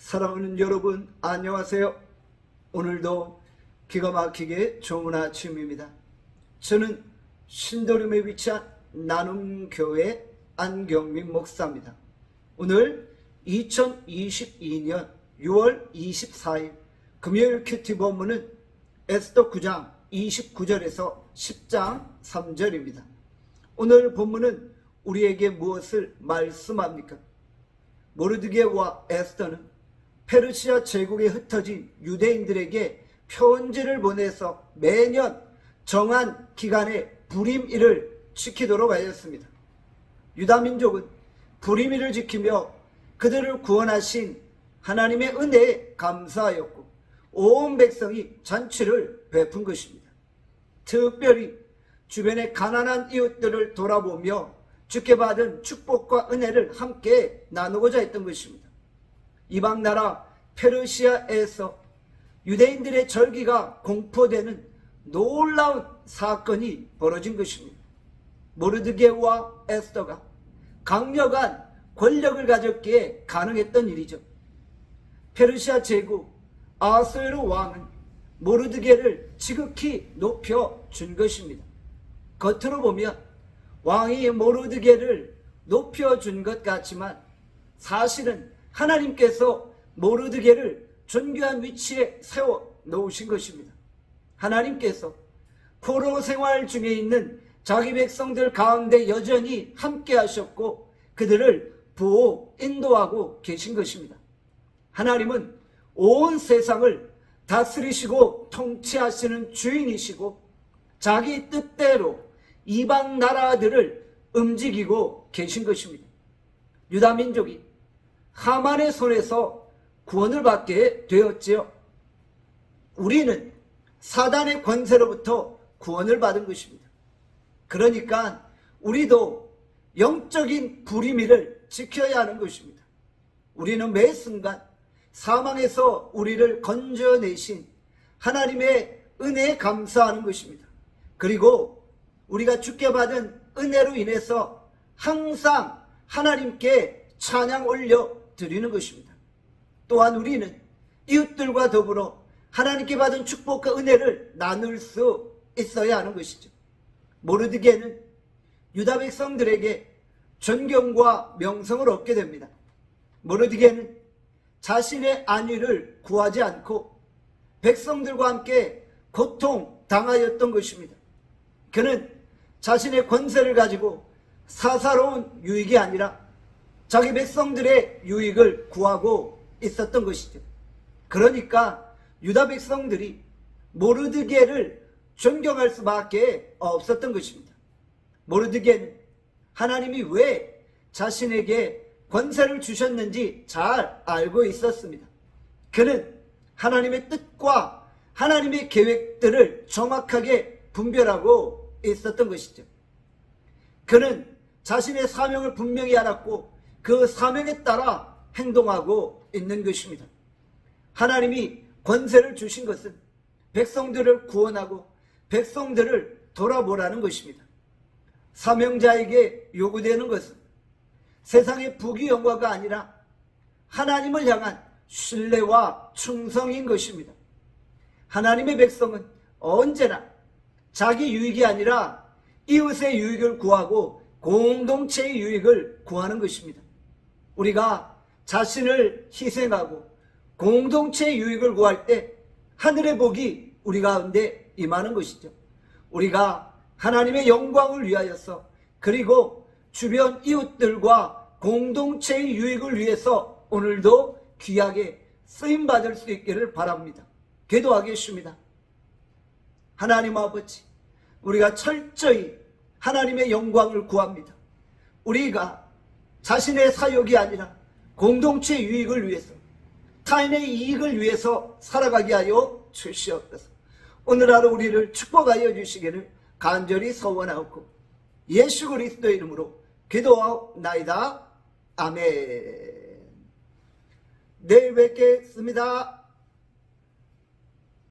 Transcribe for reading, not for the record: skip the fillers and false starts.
사랑하는 여러분, 안녕하세요. 오늘도 기가 막히게 좋은 아침입니다. 저는 신도림에 위치한 나눔교회 안경민 목사입니다. 오늘 2022년 6월 24일 금요일 큐티 본문은 에스더 9장 29절에서 10장 3절입니다. 오늘 본문은 우리에게 무엇을 말씀합니까? 모르드게와 에스더는 페르시아 제국에 흩어진 유대인들에게 편지를 보내서 매년 정한 기간에 불임일을 지키도록 하였습니다. 유다민족은 불임일을 지키며 그들을 구원하신 하나님의 은혜에 감사하였고 온 백성이 잔치를 베푼 것입니다. 특별히 주변의 가난한 이웃들을 돌아보며 주께 받은 축복과 은혜를 함께 나누고자 했던 것입니다. 이방 나라 페르시아에서 유대인들의 절기가 공포되는 놀라운 사건이 벌어진 것입니다. 모르드게와 에스더가 강력한 권력을 가졌기에 가능했던 일이죠. 페르시아 제국 아하수에로 왕은 모르드게를 지극히 높여준 것입니다. 겉으로 보면 왕이 모르드게를 높여준 것 같지만 사실은 하나님께서 모르드게를 존귀한 위치에 세워 놓으신 것입니다. 하나님께서 포로 생활 중에 있는 자기 백성들 가운데 여전히 함께 하셨고 그들을 보호, 인도하고 계신 것입니다. 하나님은 온 세상을 다스리시고 통치하시는 주인이시고 자기 뜻대로 이방 나라들을 움직이고 계신 것입니다. 유다 민족이 하만의 손에서 구원을 받게 되었지요. 우리는 사단의 권세로부터 구원을 받은 것입니다. 그러니까 우리도 영적인 불임일을 지켜야 하는 것입니다. 우리는 매 순간 사망에서 우리를 건져내신 하나님의 은혜에 감사하는 것입니다. 그리고 우리가 주께 받은 은혜로 인해서 항상 하나님께 찬양 올려 드리는 것입니다. 또한 우리는 이웃들과 더불어 하나님께 받은 축복과 은혜를 나눌 수 있어야 하는 것이죠. 모르드게는 유다 백성들에게 존경과 명성을 얻게 됩니다. 모르드게는 자신의 안위를 구하지 않고 백성들과 함께 고통당하였던 것입니다. 그는 자신의 권세를 가지고 사사로운 유익이 아니라 자기 백성들의 유익을 구하고 있었던 것이죠. 그러니까 유다 백성들이 모르드게를 존경할 수밖에 없었던 것입니다. 모르드게는 하나님이 왜 자신에게 권세를 주셨는지 잘 알고 있었습니다. 그는 하나님의 뜻과 하나님의 계획들을 정확하게 분별하고 있었던 것이죠. 그는 자신의 사명을 분명히 알았고 그 사명에 따라 행동하고 있는 것입니다. 하나님이 권세를 주신 것은 백성들을 구원하고 백성들을 돌아보라는 것입니다. 사명자에게 요구되는 것은 세상의 부귀 영화가 아니라 하나님을 향한 신뢰와 충성인 것입니다. 하나님의 백성은 언제나 자기 유익이 아니라 이웃의 유익을 구하고 공동체의 유익을 구하는 것입니다. 우리가 자신을 희생하고 공동체의 유익을 구할 때 하늘의 복이 우리 가운데 임하는 것이죠. 우리가 하나님의 영광을 위하여서 그리고 주변 이웃들과 공동체의 유익을 위해서 오늘도 귀하게 쓰임받을 수 있기를 바랍니다. 기도하겠습니다. 하나님 아버지, 우리가 철저히 하나님의 영광을 구합니다. 우리가 자신의 사욕이 아니라 공동체의 유익을 위해서 타인의 이익을 위해서 살아가게 하여 주시옵소서. 오늘 하루 우리를 축복하여 주시기를 간절히 소원하옵고 예수 그리스도의 이름으로 기도하옵나이다. 아멘. 내일 뵙겠습니다.